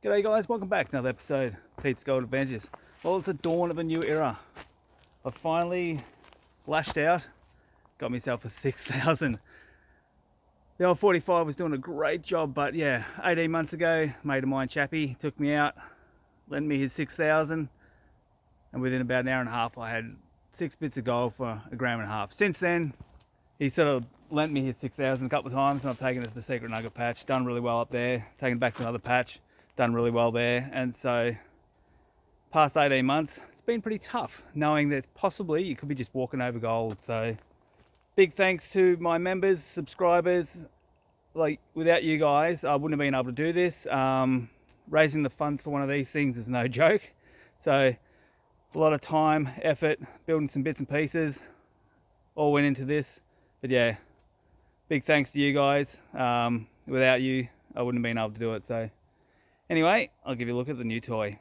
G'day guys, welcome back to another episode of Pete's Gold Adventures. Well, it's the dawn of a new era. I've finally lashed out, got myself a 6000. The old 45 was doing a great job, but yeah, 18 months ago, mate of mine, Chappie, took me out, lent me his 6000, and within about an hour and a half, I had 6 bits of gold for $1.5 grams. Since then, he sort of lent me his 6000 a couple of times, and I've taken it to the Secret Nugget patch, done really well up there, taken it back to another patch, done really well there. And so past 18 months, it's been pretty tough knowing that possibly you could be just walking over gold. So big thanks to my members, subscribers. Like, without you guys, I wouldn't have been able to do this. Raising the funds for one of these things is no joke. So a lot of time, effort, building some bits and pieces all went into this. But yeah, big thanks to you guys. Without you, I wouldn't have been able to do it. So anyway, I'll give you a look at the new toy.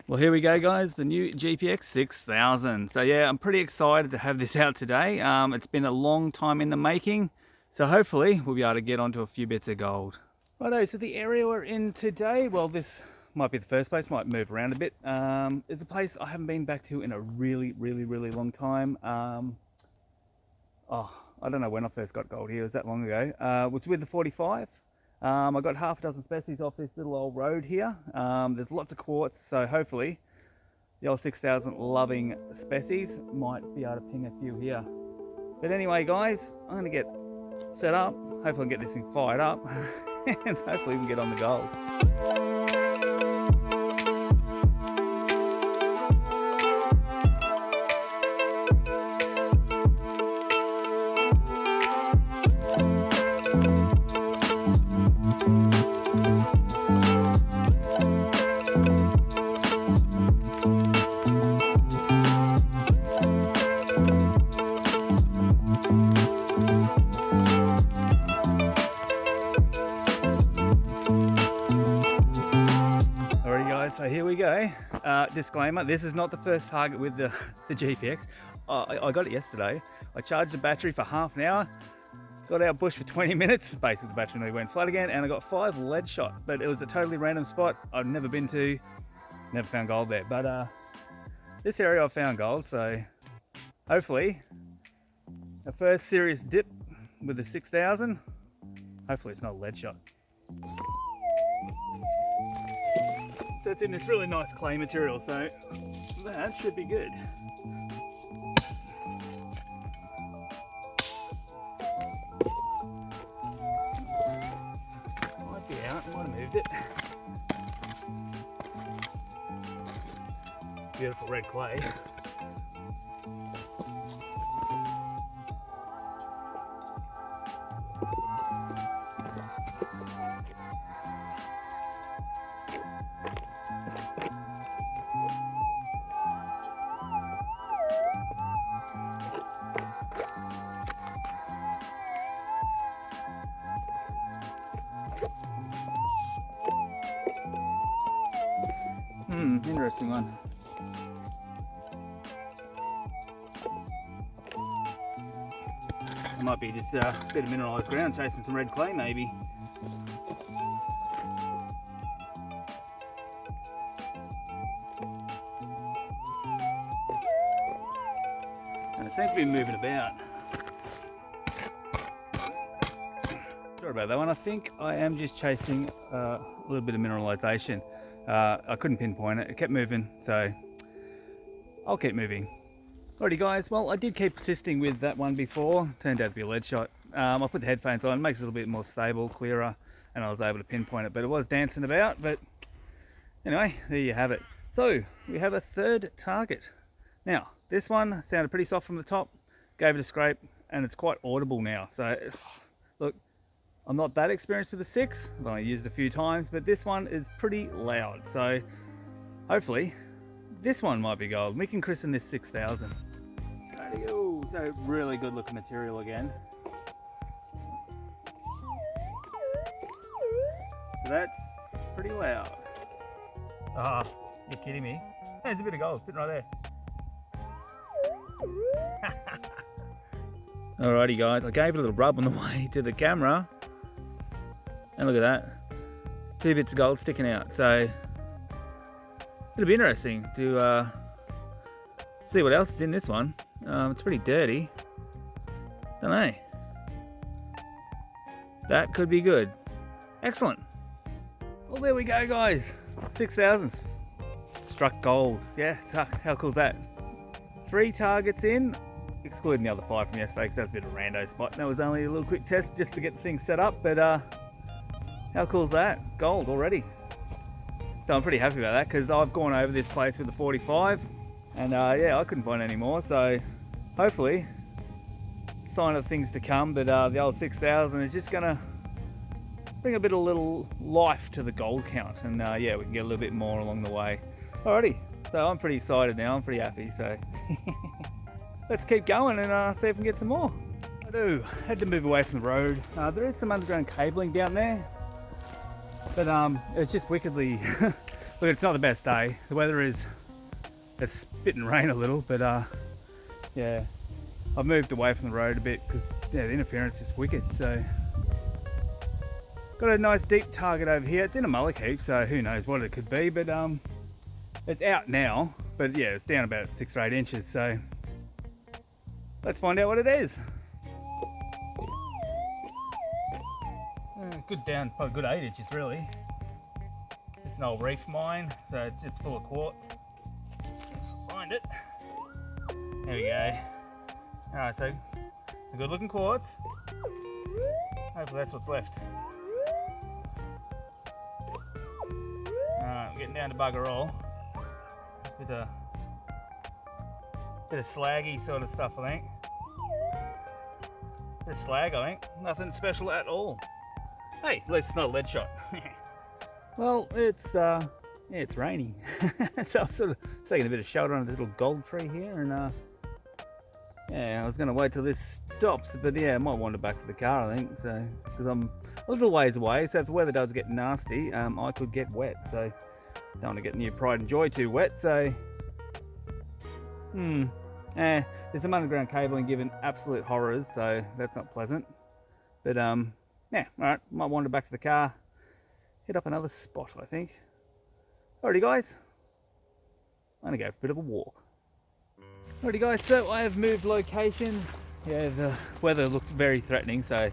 Well, here we go guys, the new GPX6000. So yeah, I'm pretty excited to have this out today. It's been a long time in the making, so hopefully we'll be able to get onto a few bits of gold. Righto, so the area we're in today, well, this might be the first place, might move around a bit. It's a place I haven't been back to in a really long time. I don't know when I first got gold here, it was that long ago. It was with the 45. I got half a dozen species off this little old road here. There's lots of quartz, so hopefully the old 6000 loving species might be able to ping a few here. But anyway guys, I'm gonna get set up, hopefully I can get this thing fired up, and hopefully we can get on the gold. So here we go. Disclaimer, this is not the first target with the GPX. I got it yesterday. I charged the battery for half an hour, got out bush for 20 minutes. Basically the battery nearly went flat again, and I got 5 lead shot, but it was a totally random spot I've never been to, never found gold there. But this area I found gold, so hopefully a first serious dip with the 6000. Hopefully it's not a lead shot. So it's in this really nice clay material, so that should be good. Might be out, might have moved it. Beautiful red clay. Interesting one. It might be just a bit of mineralised ground chasing some red clay maybe. And it seems to be moving about. Sorry about that one. I think I am just chasing a little bit of mineralisation. I couldn't pinpoint it, it kept moving, so I'll keep moving. Alrighty guys, well I did keep persisting with that one before, turned out to be a lead shot. I put the headphones on, it makes it a little bit more stable, clearer, and I was able to pinpoint it, but it was dancing about. But anyway, there you have it. So we have a third target. Now this one sounded pretty soft from the top, gave it a scrape, and it's quite audible now. So look, I'm not that experienced with the 6, I've only used it a few times, but this one is pretty loud. So hopefully this one might be gold. We can christen this 6000. So really good looking material again. So that's pretty loud. Ah, you're kidding me. There's a bit of gold sitting right there. Alrighty guys, I gave it a little rub on the way to the camera, and look at that, 2 bits of gold sticking out. So it'll be interesting to see what else is in this one. It's pretty dirty. Don't know. That could be good. Excellent. Well, there we go, guys. 6000s. Struck gold. Yeah, how cool is that? 3 targets in, excluding the other 5 from yesterday because that's a bit of a rando spot. That was only a little quick test just to get the thing set up, but how cool is that? Gold already. So I'm pretty happy about that because I've gone over this place with the 45 and yeah, I couldn't find any more. So hopefully, sign of things to come, but the old 6000 is just gonna bring a bit of little life to the gold count, and yeah, we can get a little bit more along the way. Alrighty, so I'm pretty excited now, I'm pretty happy, so let's keep going and see if we can get some more. I had to move away from the road. There is some underground cabling down there, but it's just wickedly, look, it's not the best day. The weather it's spitting rain a little, but yeah, I've moved away from the road a bit because yeah, the interference is wicked. So got a nice deep target over here. It's in a mullock heap, so who knows what it could be, but it's out now, but yeah, it's down about 6 or 8 inches, so let's find out what it is. Good down, probably good 8 inches really. It's an old reef mine, so it's just full of quartz. Find it. There we go. Alright, so it's a good looking quartz. Hopefully that's what's left. Alright, we're getting down to bugger all. Bit of slaggy sort of stuff, I think. Bit of slag, I think. Nothing special at all. Hey, at least it's not a lead shot. Well, it's yeah, it's raining. So I'm sort of taking a bit of shelter under this little gold tree here, and yeah, I was going to wait till this stops, but yeah, I might wander back to the car, I think, so because I'm a little ways away, so if the weather does get nasty, I could get wet, so don't want to get near Pride and Joy too wet, so there's some underground cabling giving absolute horrors, so that's not pleasant, but yeah, alright, might wander back to the car, hit up another spot, I think. Alrighty guys, I'm going to go for a bit of a walk. Alrighty guys, so I have moved locations. Yeah, the weather looks very threatening, so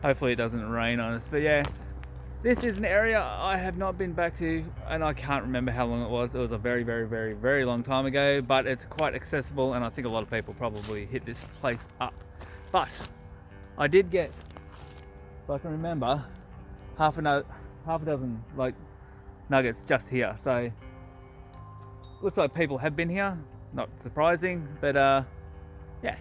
hopefully it doesn't rain on us, but yeah, this is an area I have not been back to, and I can't remember how long it was. It was a very, very, very, very long time ago, but it's quite accessible, and I think a lot of people probably hit this place up. But I did get, if I can remember, half a dozen like nuggets just here. So looks like people have been here. Not surprising, but yeah.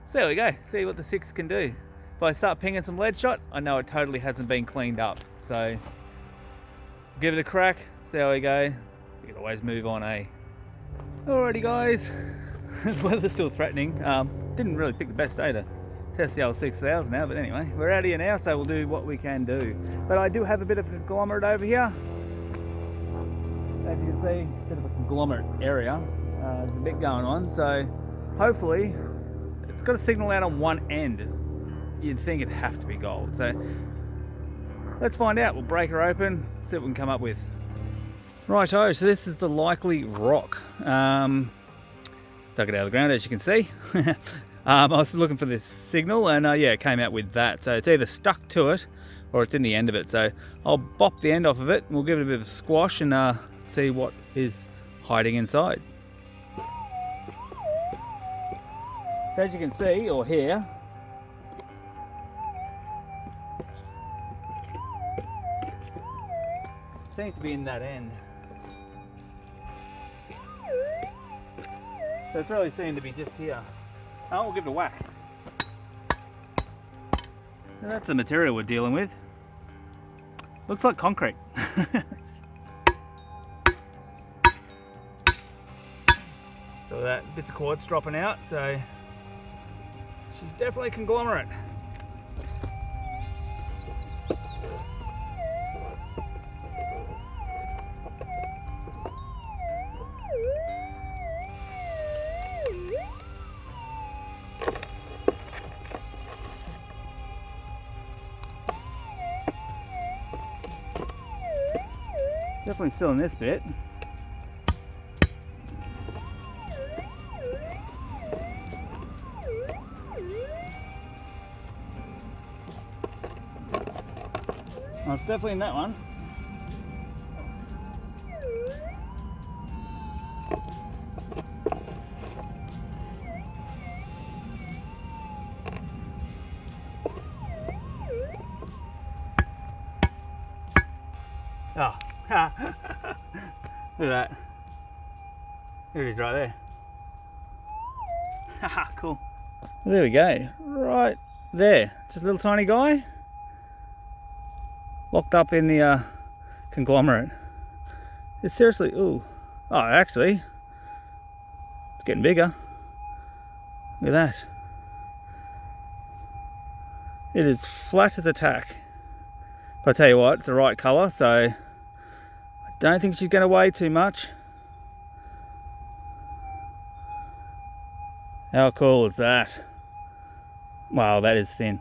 So there we go. See what the 6 can do. If I start pinging some lead shot, I know it totally hasn't been cleaned up. So give it a crack, see how we go. We can always move on, eh? Alrighty guys, the weather's still threatening. Didn't really pick the best day to test the old 6000 now, but anyway, we're out here now, so we'll do what we can do. But I do have a bit of a conglomerate over here. As you can see, a bit of a conglomerate area. There's a bit going on, so hopefully it's got a signal out on one end. You'd think it'd have to be gold, so let's find out. We'll break her open, see what we can come up with. Righto, so this is the likely rock. Dug it out of the ground, as you can see. I was looking for this signal, and yeah, it came out with that. So it's either stuck to it or it's in the end of it. So I'll bop the end off of it, and we'll give it a bit of a squash and see what is hiding inside. So as you can see or hear, seems to be in that end. So it's really seemed to be just here. Oh, we'll give it a whack. So that's the material we're dealing with. Looks like concrete. So that bits of quartz dropping out, so she's definitely a conglomerate. Definitely still in this bit. Oh, it's definitely in that one. Oh, look at that. There he is right there. Haha, cool. Well, there we go. Right there. Just a little tiny guy. Locked up in the conglomerate. It's seriously, ooh. Oh, actually, it's getting bigger. Look at that. It is flat as a tack. But I tell you what, it's the right colour, so I don't think she's going to weigh too much. How cool is that? Wow, that is thin.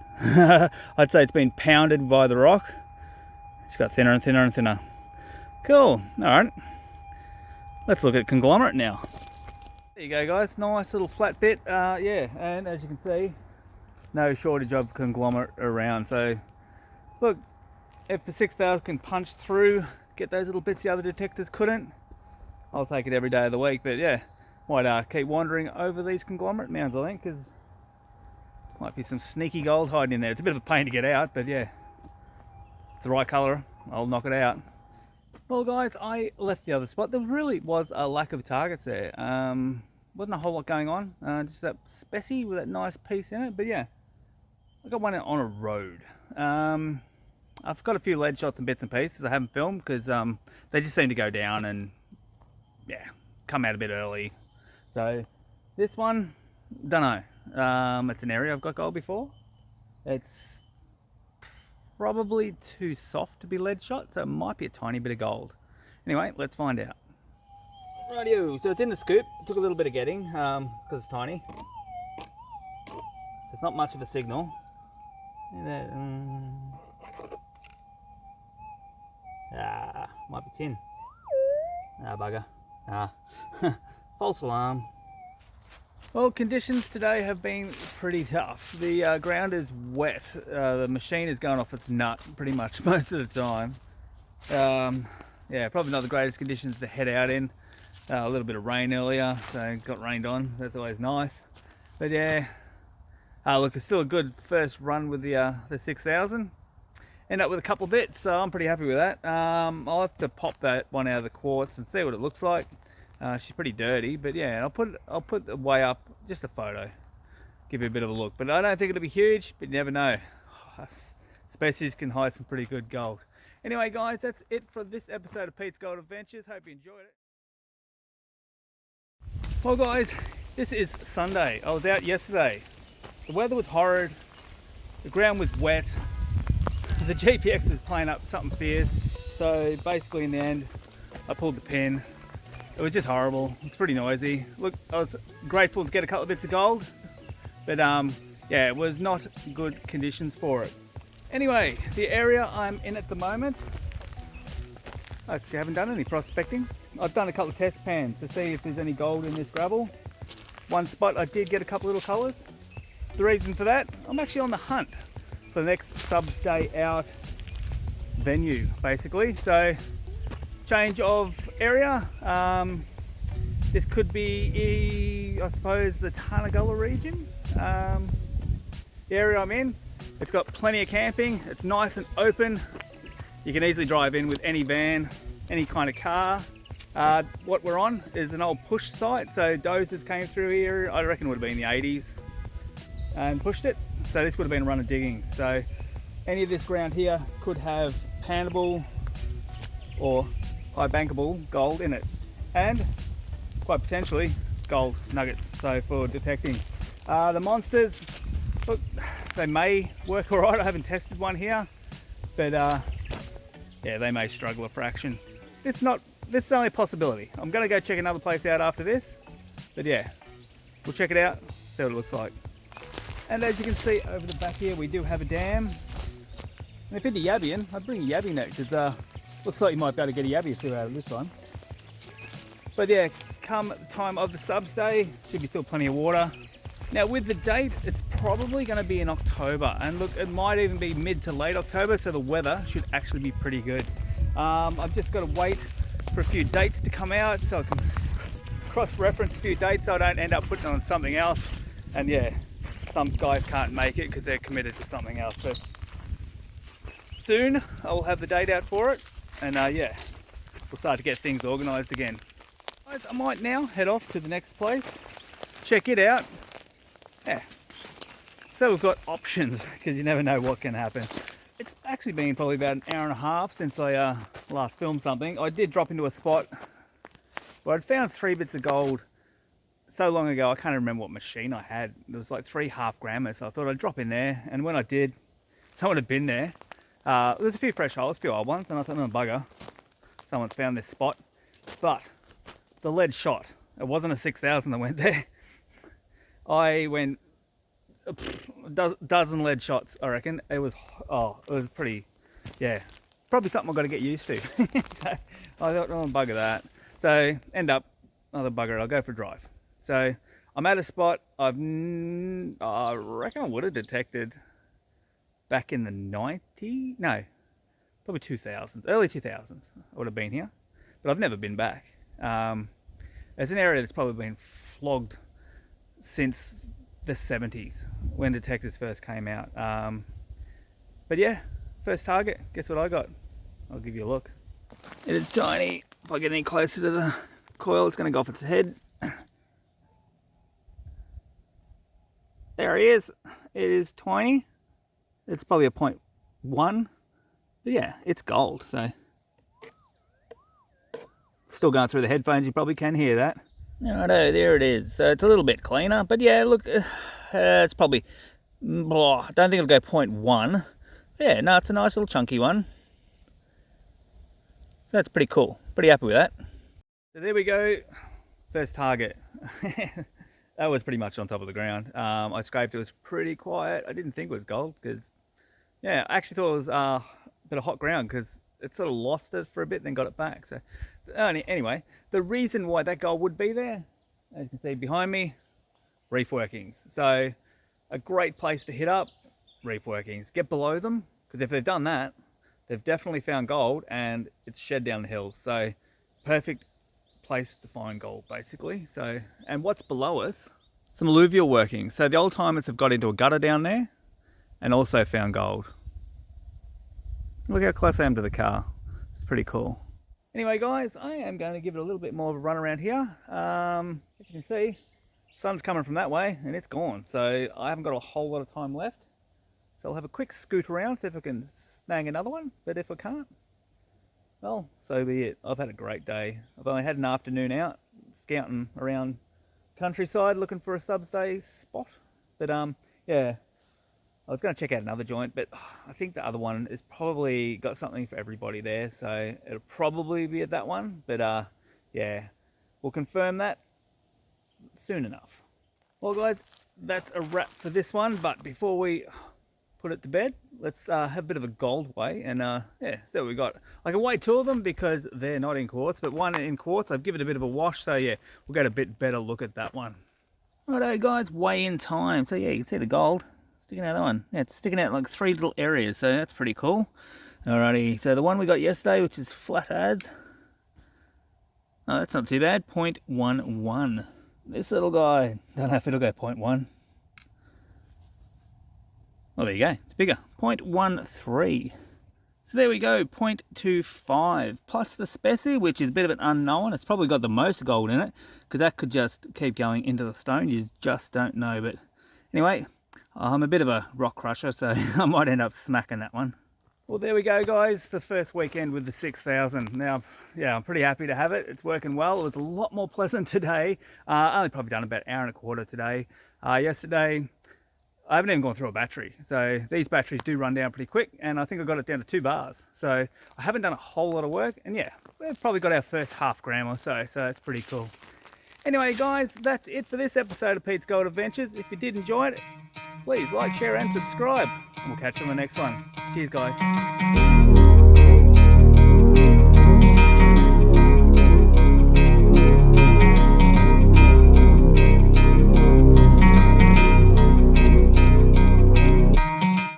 I'd say it's been pounded by the rock. It's got thinner and thinner and thinner. Cool. Alright. Let's look at conglomerate now. There you go, guys. Nice little flat bit. Yeah, and as you can see, no shortage of conglomerate around. So, look, if the 6000 can punch through, get those little bits the other detectors couldn't, I'll take it every day of the week. But yeah, might keep wandering over these conglomerate mounds, I think, because might be some sneaky gold hiding in there. It's a bit of a pain to get out, but yeah, it's the right colour. I'll knock it out. Well, guys, I left the other spot. There really was a lack of targets there. Wasn't a whole lot going on. Just that specie with that nice piece in it. But yeah, I got one on a road. I've got a few lead shots and bits and pieces I haven't filmed because they just seem to go down and yeah, come out a bit early. So this one, don't know. It's an area I've got gold before. It's probably too soft to be lead shot, so it might be a tiny bit of gold. Anyway, let's find out. Rightio, so it's in the scoop. It took a little bit of getting because it's tiny. So it's not much of a signal. Might be tin. Bugger. False alarm. Well, conditions today have been pretty tough. The ground is wet. The machine is going off its nut pretty much most of the time. Yeah, probably not the greatest conditions to head out in. A little bit of rain earlier, so it got rained on. That's always nice. But yeah, look, it's still a good first run with the 6000. End up with a couple of bits, so I'm pretty happy with that. I'll have to pop that one out of the quartz and see what it looks like. She's pretty dirty, but yeah, I'll put the way up, just a photo, give you a bit of a look. But I don't think it'll be huge, but you never know. Species can hide some pretty good gold. Anyway, guys, that's it for this episode of Pete's Gold Adventures. Hope you enjoyed it. Well, guys, this is Sunday. I was out yesterday. The weather was horrid. The ground was wet. The GPX was playing up something fierce. So basically, in the end, I pulled the pin. It was just horrible. It's pretty noisy. Look, I was grateful to get a couple of bits of gold, but yeah, it was not good conditions for it. Anyway, the area I'm in at the moment, actually I haven't done any prospecting. I've done a couple of test pans to see if there's any gold in this gravel. One spot I did get a couple of little colours. The reason for that, I'm actually on the hunt for the next subs day out venue, basically. So, change of area. This could be, I suppose, the Tarnagulla region. The area I'm in, it's got plenty of camping. It's nice and open. You can easily drive in with any van, any kind of car. What we're on is an old push site. So dozers came through here, I reckon it would have been the 80s, and pushed it. So this would have been a run of digging. So any of this ground here could have panable or high bankable gold in it, and quite potentially gold nuggets, so for detecting. The monsters, look, they may work all right. I haven't tested one here, but yeah, they may struggle a fraction. This is only a possibility. I'm going to go check another place out after this, but yeah, we'll check it out, see what it looks like. And as you can see over the back here, we do have a dam. And if into yabbing, I'd bring a yabbing net, because Looks like you might be able to get a yabby or two out of this one. But yeah, come time of the subs day, should be still plenty of water. Now with the date, it's probably going to be in October, and look, it might even be mid to late October, so the weather should actually be pretty good. I've just got to wait for a few dates to come out so I can cross-reference a few dates so I don't end up putting on something else. And yeah, some guys can't make it because they're committed to something else. But soon I'll have the date out for it, and yeah, we'll start to get things organised again. Guys, I might now head off to the next place, check it out. Yeah, so we've got options because you never know what can happen. It's actually been probably about an hour and a half since I last filmed something. I did drop into a spot where I'd found 3 bits of gold so long ago. I can't remember what machine I had. It was like 3 half-grammers, so I thought I'd drop in there, and when I did, someone had been there. There's a few fresh holes, a few old ones, and I thought, oh bugger, someone's found this spot. But the lead shot, it wasn't a 6000 that went there. I went a dozen lead shots, I reckon. It was pretty, yeah, probably something I've got to get used to. So I thought, oh, bugger that. So end up, oh, bugger it, I'll go for a drive. So I'm at a spot I reckon I would have detected back in the 90s, no, probably 2000s, early 2000s I would have been here, but I've never been back. It's an area that's probably been flogged since the 70s when detectors first came out. But yeah, first target, guess what I got? I'll give you a look. It is tiny. If I get any closer to the coil, it's going to go off its head. There he is. It is tiny. It's probably a 0.1. But yeah, it's gold. So still going through the headphones, you probably can hear that. Righto, there it is. So it's a little bit cleaner, but yeah, look, it's probably, I don't think it'll go 0.1. Yeah, no, it's a nice little chunky one. So that's pretty cool. Pretty happy with that. So there we go. First target. That was pretty much on top of the ground. I scraped, it was pretty quiet. I didn't think it was gold because, yeah, I actually thought it was a bit of hot ground because it sort of lost it for a bit, then got it back. So anyway, the reason why that gold would be there, as you can see behind me, reef workings. So a great place to hit up, reef workings. Get below them, because if they've done that, they've definitely found gold and it's shed down the hills. So perfect place to find gold, basically. So, and what's below us? Some alluvial workings. So the old timers have got into a gutter down there and also found gold. Look how close I am to the car. It's pretty cool. Anyway, guys, I am going to give it a little bit more of a run around here. As you can see, sun's coming from that way and it's gone. So I haven't got a whole lot of time left. So I'll have a quick scoot around, see if I can snag another one. But if I can't, well, so be it. I've had a great day. I've only had an afternoon out, scouting around countryside, looking for a substay spot. But yeah, I was going to check out another joint, but I think the other one has probably got something for everybody there. So it'll probably be at that one. But yeah, we'll confirm that soon enough. Well, guys, that's a wrap for this one. But before we put it to bed, let's have a bit of a gold weigh and yeah, so we got, I can weigh 2 of them because they're not in quartz, but one in quartz. I've given it a bit of a wash, so yeah, we'll get a bit better look at that one. Righto, guys, weigh in time. So yeah, you can see the gold sticking out of that one. Yeah, it's sticking out like 3 little areas, so that's pretty cool. Alrighty, so the one we got yesterday, which is flat as, oh, that's not too bad, 0.11. This little guy, don't know if it'll go 0.1. Well, there you go, it's bigger, 0.13. So there we go, 0.25, plus the specie, which is a bit of an unknown. It's probably got the most gold in it, because that could just keep going into the stone, you just don't know. But anyway, I'm a bit of a rock crusher, so I might end up smacking that one. Well, there we go, guys, the first weekend with the 6000. Now, yeah, I'm pretty happy to have it. It's working well. It was a lot more pleasant today. I only probably done about an hour and a quarter today. Yesterday, I haven't even gone through a battery. So these batteries do run down pretty quick, and I think I got it down to 2 bars. So I haven't done a whole lot of work, and yeah, we've probably got our first half gram or so it's pretty cool. Anyway, guys, that's it for this episode of Pete's Gold Adventures. If you did enjoy it, please like, share, and subscribe, and we'll catch you on the next one. Cheers, guys.